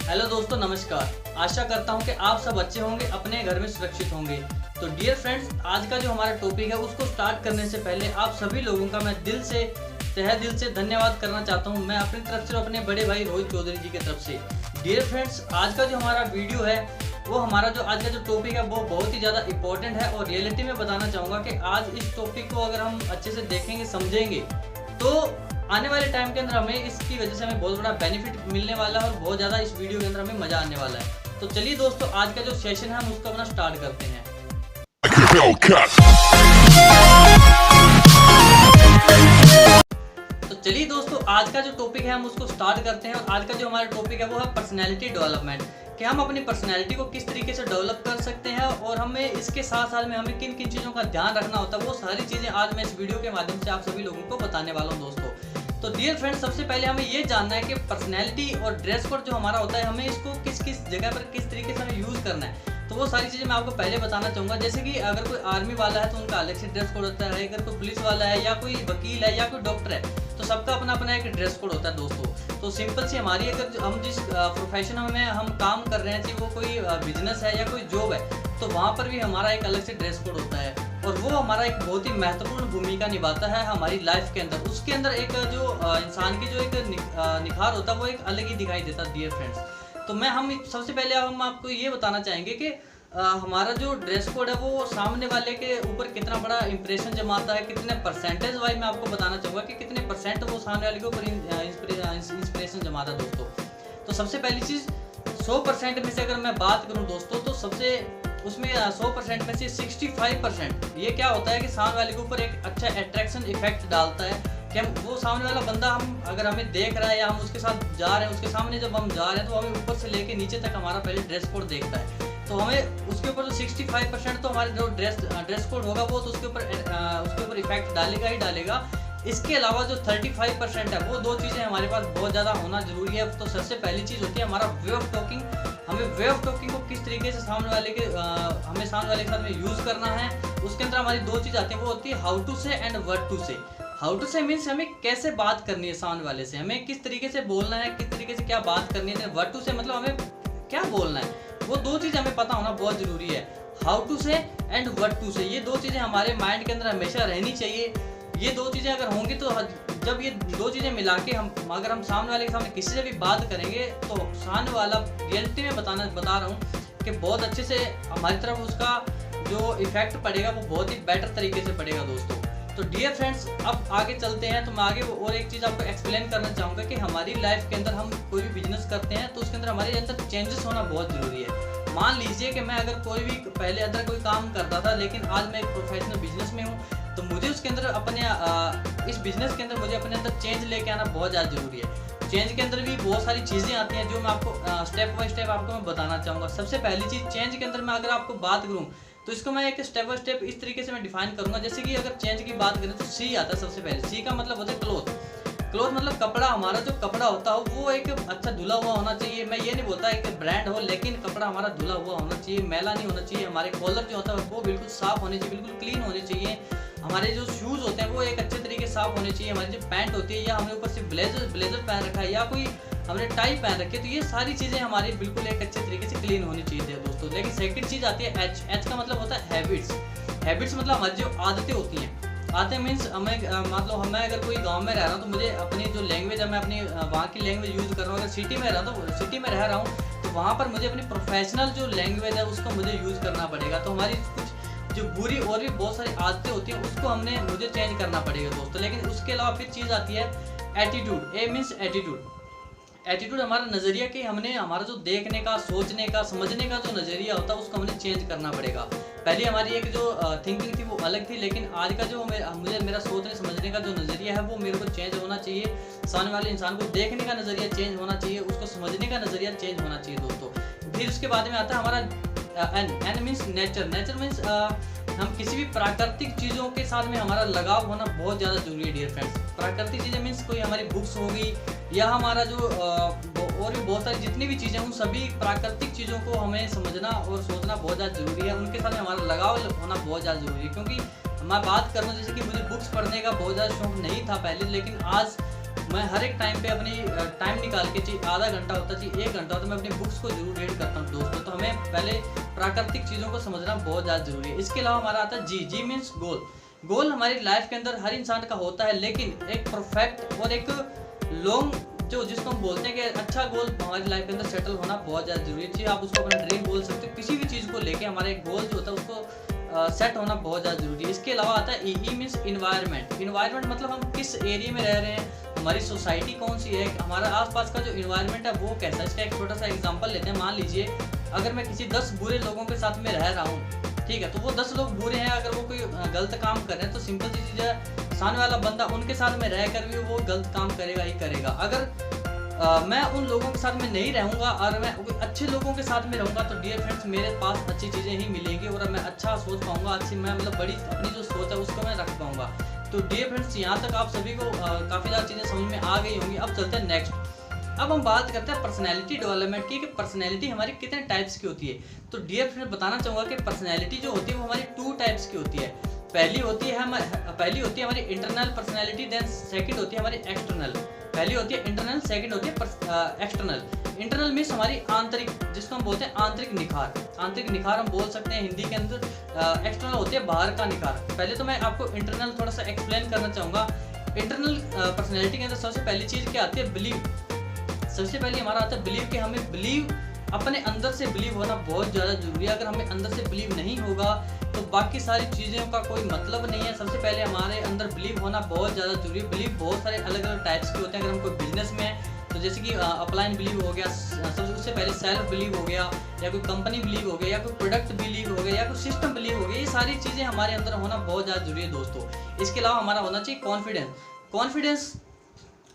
Hello दोस्तों, नमस्कार। आशा करता हूं कि आप सब अच्छे होंगे, अपने घर में सुरक्षित होंगे। तो डियर फ्रेंड्स, आज का जो हमारा टॉपिक है उसको स्टार्ट करने से पहले आप सभी लोगों का मैं तहे दिल से धन्यवाद करना चाहता हूं। मैं अपनी तरफ से और अपने बड़े भाई रोहित चौधरी जी की तरफ से। डियर फ्रेंड्स, आज का जो हमारा वीडियो है वो हमारा जो आज का जो टॉपिक है वो बहुत ही ज़्यादा इंपॉर्टेंट है और रियलिटी में बताना चाहूँगा कि आज इस टॉपिक को अगर हम अच्छे से देखेंगे, समझेंगे तो आने वाले टाइम के अंदर हमें इसकी वजह से हमें बहुत बड़ा बेनिफिट मिलने वाला है और बहुत ज़्यादा इस वीडियो के अंदर हमें मज़ा आने वाला है। तो चलिए दोस्तों, आज का जो सेशन है हम उसको अपना स्टार्ट करते हैं। तो चलिए दोस्तों, आज का जो टॉपिक है हम उसको स्टार्ट करते हैं। और आज का जो हमारा टॉपिक है वो है पर्सनैलिटी डेवलपमेंट, कि हम अपनी पर्सनैलिटी को किस तरीके से डेवलप कर सकते हैं और हमें इसके साथ साथ में हमें किन किन चीज़ों का ध्यान रखना होता है, वो सारी चीज़ें आज मैं इस वीडियो के माध्यम से आप सभी लोगों को बताने वाला हूँ दोस्तों। तो डियर फ्रेंड्स, सबसे पहले हमें ये जानना है कि पर्सनैलिटी और ड्रेस कोड जो हमारा होता है, हमें इसको किस किस जगह पर किस तरीके से हमें यूज़ करना है। तो वो सारी चीज़ें मैं आपको पहले बताना चाहूँगा। जैसे कि अगर कोई आर्मी वाला है तो उनका अलग से ड्रेस कोड होता है, अगर कोई पुलिस वाला है या कोई वकील है या कोई डॉक्टर है तो सबका अपना अपना एक ड्रेस कोड होता है दोस्तों। तो सिंपल सी हमारी, अगर हम जिस प्रोफेशन में हम काम कर रहे हैं, चाहे वो कोई बिजनेस है या कोई जॉब है, तो वहाँ पर भी हमारा एक अलग से ड्रेस कोड होता है और वो हमारा एक बहुत ही महत्वपूर्ण भूमिका निभाता है हमारी लाइफ के अंदर। उसके अंदर एक जो इंसान की जो एक निखार होता है वो एक अलग ही दिखाई देता है डियर फ्रेंड्स। तो हम सबसे पहले हम आपको ये बताना चाहेंगे कि हमारा जो ड्रेस कोड है वो सामने वाले के ऊपर कितना बड़ा इंप्रेशन जमाता है, कितने परसेंटेज वाइज मैं आपको बताना चाहूँगा कि कितने परसेंट वो सामने वाले के ऊपर इंस्पिरेशन जमाता है दोस्तों। तो सबसे पहली चीज़, 100% में से अगर मैं बात करूँ दोस्तों, तो सबसे उसमें 100% में से 65% ये क्या होता है कि सामने वाले के ऊपर एक अच्छा अट्रैक्शन इफेक्ट डालता है कि हम वो सामने वाला बंदा, हम अगर हमें देख रहा है या हम उसके साथ जा रहे हैं, उसके सामने जब हम जा रहे हैं तो हमें ऊपर से लेके नीचे तक हमारा पहले ड्रेस कोड देखता है। तो हमें उसके ऊपर जो 65% तो हमारे जो ड्रेस कोड होगा वो तो उसके ऊपर इफेक्ट डालेगा ही डालेगा। इसके अलावा जो 35% है वो दो चीज़ें हमारे पास बहुत ज़्यादा होना जरूरी है। तो सबसे पहली चीज़ होती है हमारा वे ऑफ टॉकिंग। हमें वे ऑफ टॉकिंग को किस तरीके से सामने वाले के साथ में यूज़ करना है। उसके अंदर हमारी दो चीज़ आती है, वो होती है हाउ टू से एंड व्हाट टू से। हाउ टू से मीन्स हमें कैसे बात करनी है सामने वाले से, हमें किस तरीके से बोलना है, किस तरीके से क्या बात करनी है। व्हाट टू से मतलब हमें क्या बोलना है, वो दो चीज़ हमें पता होना बहुत ज़रूरी है। हाउ टू से एंड व्हाट टू से, ये दो चीज़ें हमारे माइंड के अंदर हमेशा रहनी चाहिए। ये दो चीज़ें अगर होंगी तो जब ये दो चीज़ें मिला के अगर हम सामने वाले के सामने किसी से भी बात करेंगे तो सामने वाला रियलिटी में बता रहा हूँ कि बहुत अच्छे से हमारी तरफ उसका जो इफेक्ट पड़ेगा वो बहुत ही बेटर तरीके से पड़ेगा दोस्तों। तो डियर फ्रेंड्स, अब आगे चलते हैं। तो मैं आगे और एक चीज़ आपको एक्सप्लेन करना चाहूँगा कि हमारी लाइफ के अंदर हम कोई भी बिजनेस करते हैं तो उसके अंदर हमारे अंदर चेंजेस होना बहुत ज़रूरी है। मान लीजिए कि मैं अगर पहले अंदर कोई काम करता था, लेकिन आज मैं एक प्रोफेशनल बिजनेस में हूँ, तो मुझे उसके अंदर इस बिजनेस के अंदर मुझे अपने अंदर चेंज लेके आना बहुत ज़्यादा ज़रूरी है। चेंज के अंदर भी बहुत सारी चीज़ें आती हैं जो मैं आपको स्टेप बाय स्टेप आपको मैं बताना चाहूँगा। सबसे पहली चीज़, चेंज के अंदर मैं अगर आपको बात करूँ तो इसको मैं एक स्टेप बाय स्टेप इस तरीके से मैं डिफाइन करूँगा। जैसे कि अगर चेंज की बात करें तो सी आता है सबसे पहले। सी का मतलब होता है क्लोथ। क्लोथ मतलब कपड़ा। हमारा जो कपड़ा होता है वो एक अच्छा धुला हुआ होना चाहिए। मैं ये नहीं बोलता एक ब्रांड हो, लेकिन कपड़ा हमारा धुला हुआ होना चाहिए, मैला नहीं होना चाहिए। हमारे कॉलर जो होता है वो बिल्कुल साफ होने चाहिए, बिल्कुल क्लीन होने चाहिए। हमारे जो शूज़ होते हैं वो एक अच्छे तरीके से साफ होने चाहिए। हमारी जो पैंट होती है या हमने ऊपर से ब्लेजर पहन रखा है या कोई हमने टाई पहन रखी है, तो ये सारी चीज़ें हमारी बिल्कुल एक अच्छे तरीके से क्लीन होनी चाहिए दोस्तों। लेकिन सेकंड चीज़ आती है एच। एच का मतलब होता है हैबिट्स। हैबिट्स मतलब हमारी जो आदतें होती हैं। आते मीन्स मतलब मैं अगर कोई गांव में रह रहा हूँ तो मुझे अपनी जो लैंग्वेज है मैं अपनी वहाँ की लैंग्वेज यूज़ कर रहा हूँ। अगर सिटी में रह रहा हूँ तो वहाँ पर मुझे अपनी प्रोफेशनल जो लैंग्वेज है उसको मुझे यूज़ करना पड़ेगा। तो हमारी कुछ जो बुरी और भी बहुत सारी आदतें होती हैं उसको मुझे चेंज करना पड़ेगा दोस्तों। लेकिन उसके अलावा फिर चीज़ आती है एटीट्यूड। ए मीन्स एटीट्यूड। एटीट्यूड हमारा नज़रिया कि हमारा जो देखने का, सोचने का, समझने का जो नज़रिया होता है उसको हमें चेंज करना पड़ेगा। पहले हमारी एक जो थिंकिंग थी वो अलग थी, लेकिन आज का जो मेरा सोचने समझने का जो नज़रिया है वो मेरे को चेंज होना चाहिए। सामने वाले इंसान को देखने का नज़रिया चेंज होना चाहिए, उसको समझने का नज़रिया चेंज होना चाहिए दोस्तों। फिर उसके बाद में आता है हमारा N means nature. Nature means हम किसी भी प्राकृतिक चीज़ों के साथ में हमारा लगाव होना बहुत ज़्यादा जरूरी है डियर फ्रेंड्स। प्राकृतिक चीज़ें मीन्स कोई हमारी बुक्स हो गई या हमारा जो और भी बहुत सारी जितनी भी चीज़ें, उन सभी प्राकृतिक चीज़ों को हमें समझना और सोचना बहुत ज़्यादा ज़रूरी है। उनके साथ हमारा लगाव होना बहुत ज़्यादा ज़रूरी है। क्योंकि मैं बात कर रहा हूँ जैसे कि मुझे बुक्स पढ़ने का बहुत ज़्यादा शौक नहीं था पहले, लेकिन आज मैं हर एक टाइम पे अपनी टाइम निकाल के, चाहिए आधा घंटा होता चाहिए 1 घंटा, तो मैं अपनी बुक्स को जरूर रीड करता हूँ दोस्तों। तो हमें पहले प्राकृतिक चीज़ों को समझना बहुत ज़्यादा जरूरी है। इसके अलावा हमारा आता है जी मीन्स गोल। गोल हमारी लाइफ के अंदर हर इंसान का होता है, लेकिन एक परफेक्ट और एक लॉन्ग जो जिसको हम बोलते हैं कि अच्छा गोल हमारी लाइफ के अंदर सेटल होना बहुत ज़्यादा जरूरी है। आप उसको अपना ड्रीम बोल सकते हो, किसी भी चीज़ को लेके हमारा एक गोल जो होता है उसको सेट होना बहुत ज़्यादा जरूरी है। इसके अलावा आता है ई मीन्स इन्वायरमेंट। इन्वायरमेंट मतलब हम किस एरिया में रह रहे हैं, हमारी सोसाइटी कौन सी है, हमारा आसपास का जो इन्वायरमेंट है वो कैसा है। इसका एक छोटा सा एग्जांपल लेते हैं। मान लीजिए अगर मैं किसी 10 बुरे लोगों के साथ में रह रहा हूँ, ठीक है, तो वो 10 लोग बुरे हैं, अगर वो कोई गलत काम कर रहे हैं तो सिंपल सी चीज़ है, सामने वाला बंदा उनके साथ में रह कर भी वो गलत काम करेगा ही करेगा। अगर मैं उन लोगों के साथ में नहीं रहूँगा और मैं अच्छे लोगों के साथ में रहूँगा तो डियर फ्रेंड्स मेरे पास अच्छी चीज़ें ही मिलेंगी और मैं अच्छा सोच पाऊँगा, अच्छी मैं मतलब बड़ी अपनी जो सोच है उसको मैं रख पाऊँगा। तो डियर फ्रेंड्स यहाँ तक आप सभी को काफ़ी ज़्यादा चीज़ें समझ में आ गई होंगी। अब चलते हैं नेक्स्ट। अब हम बात करते हैं पर्सनैलिटी डेवलपमेंट की, कि पर्सनैलिटी हमारी कितने टाइप्स की होती है। तो डियर फ्रेंड बताना चाहूँगा कि पर्सनैलिटी जो होती है वो हमारी 2 टाइप्स की होती है। पहली होती है हमारी इंटरनल पर्सनैलिटी, देन सेकंड होती है हमारी एक्सटर्नल। पहली होती है इंटरनल, सेकंड होती है एक्सटर्नल। इंटरनल मीन्स हमारी आंतरिक, जिसको हम बोलते हैं आंतरिक निखार। आंतरिक निखार हम बोल सकते हैं हिंदी के अंदर। एक्सटर्नल होती है बाहर का निखार। पहले तो मैं आपको इंटरनल थोड़ा सा एक्सप्लेन करना चाहूँगा। इंटरनल पर्सनैलिटी के अंदर सबसे पहली चीज़ क्या आती है, बिलीव। सबसे पहले हमारा आता है बिलीव, कि हमें बिलीव अपने अंदर से बिलीव होना बहुत ज़्यादा जरूरी है। अगर हमें अंदर से बिलीव नहीं होगा तो बाकी सारी चीज़ों का कोई मतलब नहीं है। सबसे पहले हमारे अंदर बिलीव होना बहुत ज़्यादा जरूरी है। बिलीव बहुत सारे अलग अलग टाइप्स के होते हैं। अगर हम कोई बिजनेस में है तो जैसे कि अपलाइन बिलीव हो गया, सबसे उससे पहले सेल्फ बिलीव हो गया, या कोई कंपनी बिलीव हो गया, या कोई प्रोडक्ट बिलीव हो गया, या कोई सिस्टम बिलीव हो गया। ये सारी चीज़ें हमारे अंदर होना बहुत ज़्यादा जरूरी है दोस्तों। इसके अलावा हमारा होना चाहिए कॉन्फिडेंस। कॉन्फिडेंस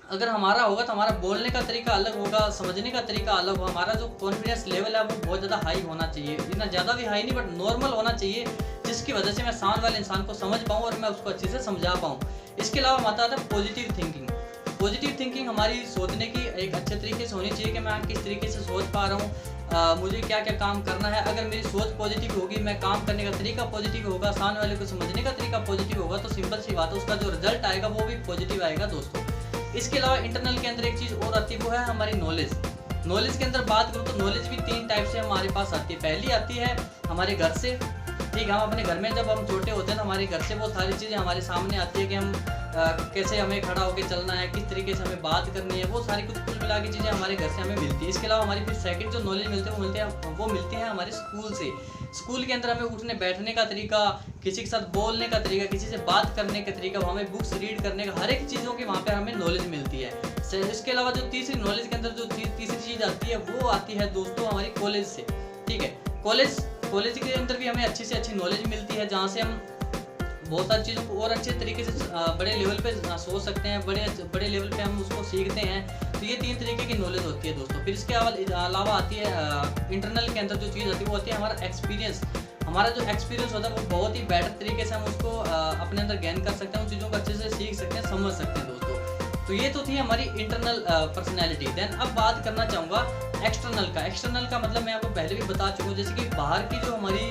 अगर हमारा होगा तो हमारा बोलने का तरीका अलग होगा, समझने का तरीका अलग होगा। हमारा जो कॉन्फिडेंस लेवल है वो बहुत ज़्यादा हाई होना चाहिए। इतना ज़्यादा भी हाई नहीं बट नॉर्मल होना चाहिए, जिसकी वजह से मैं सामने वाले इंसान को समझ पाऊँ और मैं उसको अच्छे से समझा पाऊँ। इसके अलावा हमारा आता है पॉजिटिव थिंकिंग। पॉजिटिव थिंकिंग हमारी सोचने की एक अच्छे तरीके से होनी चाहिए, कि मैं किस तरीके से सोच पा रहा हूँ, मुझे क्या क्या काम करना है। अगर मेरी सोच पॉजिटिव होगी, मैं काम करने का तरीका पॉजिटिव होगा, सामने वाले को समझने का तरीका पॉजिटिव होगा, तो सिंपल सी बात है उसका जो रिजल्ट आएगा वो भी पॉजिटिव आएगा दोस्तों। इसके अलावा इंटरनल के अंदर एक चीज़ और आती है, वो है हमारी नॉलेज। नॉलेज के अंदर बात करूँ तो नॉलेज भी 3 टाइप से हमारे पास आती है। पहली आती है हमारे घर से, ठीक है, हम अपने घर में जब हम छोटे होते हैं तो हमारे घर से वो सारी चीज़ें हमारे सामने आती है, कि हम कैसे हमें खड़ा होकर चलना है, किस तरीके से हमें बात करनी है, वो सारी कुछ मिला के चीज़ें हमारे घर से हमें मिलती है। इसके अलावा हमारी फिर सेकंड जो नॉलेज मिलते हैं वो मिलते हैं हमारे स्कूल से। स्कूल के अंदर हमें उठने बैठने का तरीका, किसी के साथ बोलने का तरीका, किसी से बात करने का तरीका, हमें बुक्स रीड करने का, हर एक चीज़ों की वहाँ पर हमें नॉलेज मिलती है। इसके अलावा जो तीसरी नॉलेज के अंदर जो तीसरी चीज़ आती है वो आती है दोस्तों हमारी कॉलेज से, ठीक है। कॉलेज के अंदर भी हमें अच्छी से अच्छी नॉलेज मिलती है, जहाँ से हम बहुत सारी चीज़ों को और अच्छे तरीके से बड़े लेवल पे सोच सकते हैं, बड़े लेवल पे हम उसको सीखते हैं। तो ये 3 तरीके की नॉलेज होती है दोस्तों। फिर इसके अलावा आती है इंटरनल के अंदर जो चीज़ आती है वो होती है हमारा एक्सपीरियंस। हमारा जो एक्सपीरियंस होता है वो बहुत ही बेटर तरीके से हम उसको अपने अंदर गेन कर सकते हैं, उन चीज़ों को अच्छे से सीख सकते हैं, समझ सकते हैं दोस्तों। तो ये तो थी हमारी इंटरनल पर्सनैलिटी। देन अब बात करना चाहूँगा एक्सटर्नल का। एक्सटर्नल का मतलब मैं आपको पहले भी बता चुका हूँ, जैसे कि बाहर की जो हमारी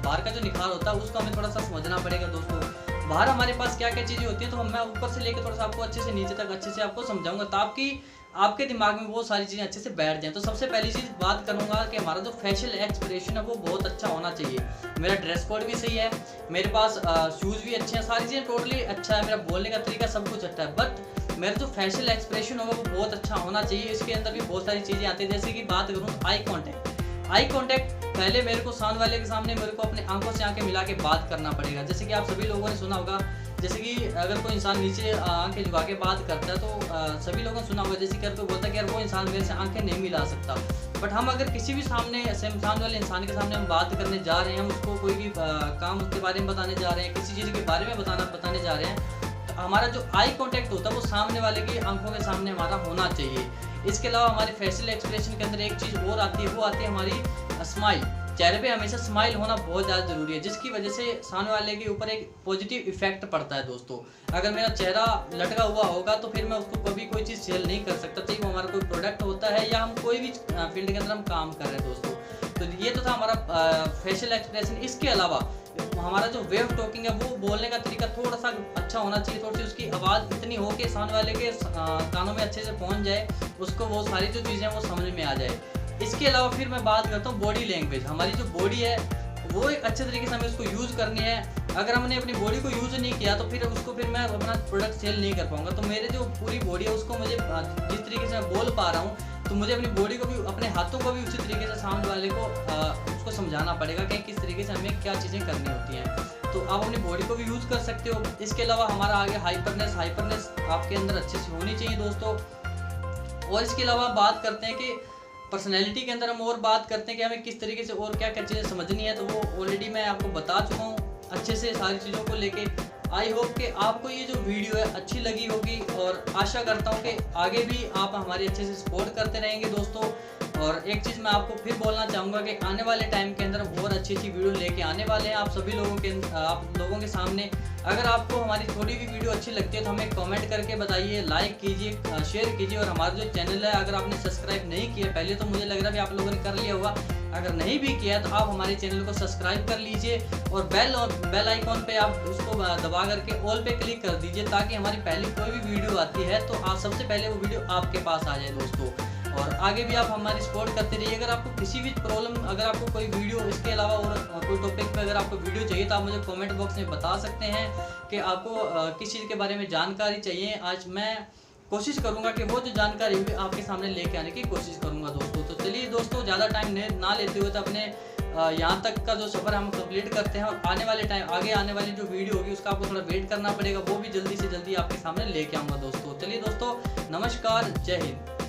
बाहर का जो निखार होता है उसको हमें थोड़ा सा समझना पड़ेगा दोस्तों। बाहर हमारे पास क्या क्या चीज़ें होती हैं, तो मैं ऊपर से लेकर थोड़ा सा आपको अच्छे से नीचे तक अच्छे से आपको समझाऊंगा, ताकि आपके दिमाग में वो सारी चीज़ें अच्छे से बैठ जाएं। तो सबसे पहली चीज़ बात करूंगा कि हमारा जो फेशियल एक्सप्रेशन है वो बहुत अच्छा होना चाहिए। मेरा ड्रेस कोड भी सही है, मेरे पास शूज़ भी अच्छे हैं, सारी चीज़ें टोटली अच्छा है, मेरा बोलने का तरीका सब कुछ अच्छा है, बट मेरा जो फेशियल एक्सप्रेशन होगा वो बहुत अच्छा होना चाहिए। इसके अंदर भी बहुत सारी चीज़ें आती है, जैसे कि बात करूँ आई कॉन्टैक्ट। आई कॉन्टैक्ट पहले मेरे को सामने वाले के सामने मेरे को अपने आंखों से आंखें मिला के बात करना पड़ेगा। जैसे कि आप सभी लोगों ने सुना होगा, जैसे कि अगर कोई इंसान नीचे आंखें झुका के बात करता है तो सभी लोगों ने सुना होगा, जैसे कि कोई बोलता है कि यार वो इंसान मेरे से आंखें नहीं मिला सकता। बट हम अगर किसी भी सामने वाले इंसान के सामने हम बात करने जा रहे हैं, हम उसको कोई भी काम उसके बारे में बताने जा रहे हैं, किसी चीज़ के बारे में बताने जा रहे हैं, तो हमारा जो आई कॉन्टैक्ट होता है वो सामने वाले की आंखों के सामने हमारा होना चाहिए। इसके अलावा हमारे फेशियल एक्सप्रेशन के अंदर एक चीज़ और आती है, वो आती है हमारी स्माइल। चेहरे पे हमेशा स्माइल होना बहुत ज़्यादा ज़रूरी है, जिसकी वजह से सामने वाले के ऊपर एक पॉजिटिव इफेक्ट पड़ता है दोस्तों। अगर मेरा चेहरा लटका हुआ होगा तो फिर मैं उसको कभी कोई चीज़ सेल नहीं कर सकता, चाहे वो हमारा कोई प्रोडक्ट होता है या हम कोई भी फील्ड के अंदर हम काम कर रहे हैं दोस्तों। तो ये तो था हमारा फेशियल एक्सप्रेशन। इसके अलावा हमारा जो वे ऑफ टॉकिंग है वो बोलने का तरीका थोड़ा सा अच्छा होना चाहिए, थोड़ी सी उसकी आवाज़ इतनी हो कि सामने वाले के कानों में अच्छे से पहुंच जाए, उसको वो सारी जो चीज़ें वो समझ में आ जाए। इसके अलावा फिर मैं बात करता हूँ बॉडी लैंग्वेज। हमारी जो बॉडी है वो एक अच्छे तरीके से हमें उसको यूज़ करनी है। अगर हमने अपनी बॉडी को यूज़ नहीं किया तो फिर मैं अपना प्रोडक्ट सेल नहीं कर पाऊंगा। तो मेरे जो पूरी बॉडी है उसको मुझे जिस तरीके से मैं बोल पा रहा हूँ, तो मुझे अपनी बॉडी को भी, अपने हाथों को भी उसी तरीके से सामने वाले को उसको समझाना पड़ेगा कि किस तरीके से हमें क्या चीज़ें करनी होती हैं। तो आप अपनी बॉडी को भी यूज़ कर सकते हो। इसके अलावा हमारा आगे हाइपरनेस आपके अंदर अच्छे से होनी चाहिए दोस्तों। और इसके अलावा बात करते हैं कि पर्सनैलिटी के अंदर हम और बात करते हैं कि हमें किस तरीके से और क्या क्या चीज़ें समझनी है। तो वो ऑलरेडी मैं आपको बता चुका हूँ अच्छे से सारी चीज़ों को लेके। आई होप कि आपको ये जो वीडियो है अच्छी लगी होगी, और आशा करता हूँ कि आगे भी आप हमारी अच्छे से सपोर्ट करते रहेंगे दोस्तों। और एक चीज़ मैं आपको फिर बोलना चाहूँगा कि आने वाले टाइम के अंदर और अच्छी वीडियो लेके आने वाले हैं आप लोगों के सामने। अगर आपको हमारी थोड़ी भी वीडियो अच्छी लगती है तो हमें कमेंट करके बताइए, लाइक कीजिए, शेयर कीजिए। और हमारा जो चैनल है अगर आपने सब्सक्राइब नहीं किया पहले, तो मुझे लग रहा है कि आप लोगों ने कर लिया होगा। अगर नहीं भी किया तो आप हमारे चैनल को सब्सक्राइब कर लीजिए, और बेल आइकॉन पे आप उसको दबा करके ऑल पे क्लिक कर दीजिए, ताकि हमारी पहली कोई भी वीडियो आती है तो आप सबसे पहले वो वीडियो आपके पास आ जाए दोस्तों। और आगे भी आप हमारी सपोर्ट करते रहिए। अगर आपको किसी भी प्रॉब्लम, अगर आपको कोई वीडियो इसके अलावा और कोई टॉपिक पे अगर आपको वीडियो चाहिए तो आप मुझे कमेंट बॉक्स में बता सकते हैं कि आपको किस चीज़ के बारे में जानकारी चाहिए। आज मैं कोशिश करूंगा कि वो जो जानकारी होगी आपके सामने लेके आने की कोशिश करूंगा दोस्तों। तो चलिए दोस्तों, ज़्यादा टाइम ना लेते हुए तो अपने यहाँ तक का जो सफ़र हम कंप्लीट करते हैं, और आगे आने वाली जो वीडियो होगी उसका आपको थोड़ा वेट करना पड़ेगा, वो भी जल्दी से जल्दी आपके सामने लेके आऊँगा दोस्तों। चलिए दोस्तों, नमस्कार, जय हिंद।